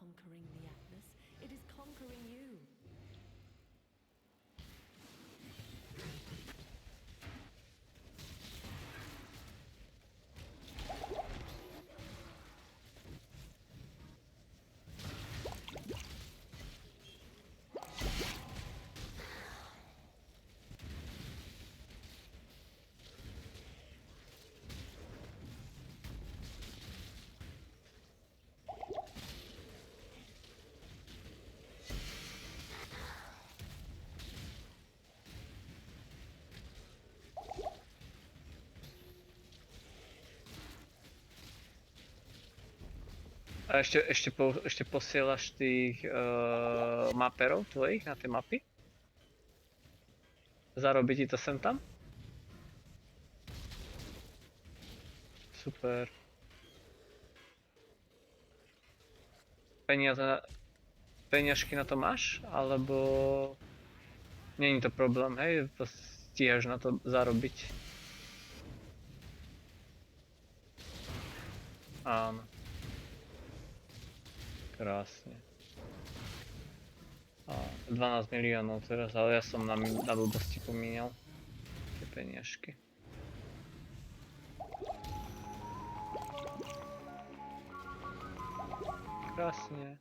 conquering the Atlas, it is conquering you. A ešte posielaš tých maperov tvojich na tie mapy? Zarobí ti to sem tam? Super. Peniažky na to máš? Alebo... Není to problém, hej? To stíhaš na to zarobiť. Áno. Krásne. 12 miliónov teraz, ale ja som na blbosti pomíňal tie peniažky. Krásne.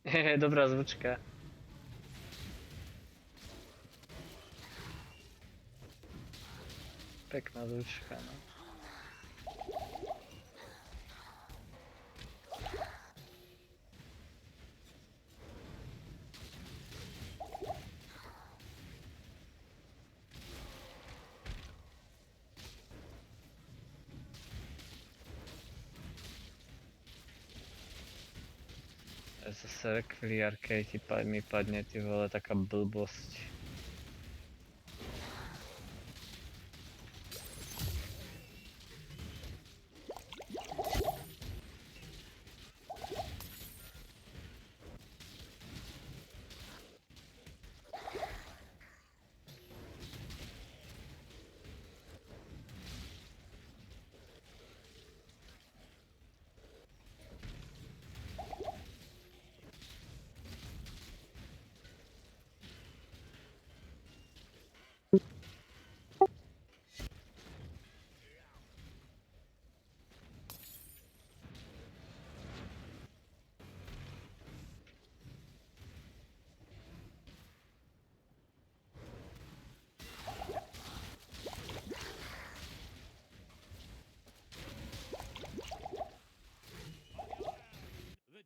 Hehe, dobrá zvučka. Pekná zvučka, no. Zase Requiliar, keď mi padne, ty vole, taká blbosť.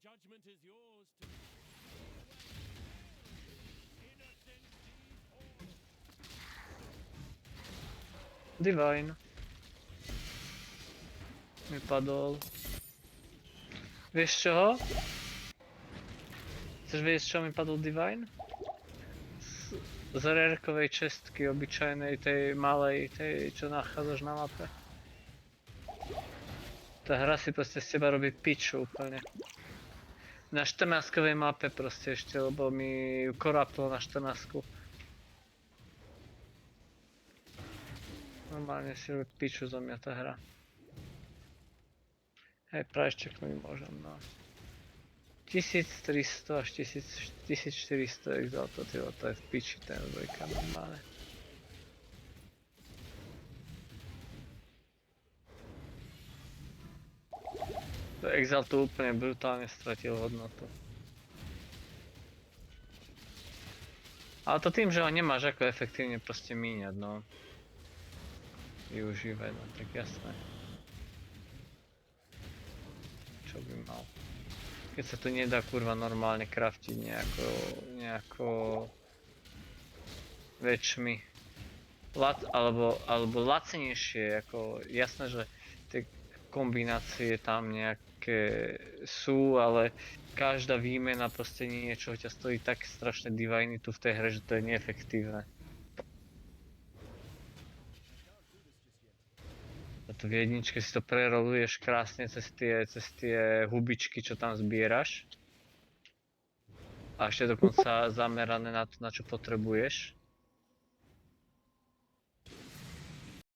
Judgment is yours to innocent Divine. Mi padol. Vieš čoho? Chceš vedieť, z čoho mi padol Divine? Z rarkovej čestky obyčajnej, tej malej, tej čo nachádzaš na mape. Tá hra si proste z teba robí piču úplne. Na 14-kovej mape proste ešte, lebo mi ju koraplo na 14-ku. Normálne si robí piču zo mňa tá hra. Hej, price checknúť môžem, no. 1300 až 1400 exalto, tyjo, to je v piči ten dvojka normálne. To exalto úplne brutálne stratil hodnotu. Ale to tým, že ho nemáš ako efektívne proste míňať, no. Využívaj, no tak jasné. Čo by mal? Keď sa to nedá kurva normálne craftiť nejako väčšmi alebo lacenejšie, ako jasné, že tie kombinácie tam nejaké sú, ale každá výmena proste niečo ťa stojí tak strašné diviny tu v tej hre, že to je neefektívne. A tu v jedničke si to preroluješ krásne cez tie hubičky, čo tam zbieraš. A ešte dokonca zamerané na to, na čo potrebuješ.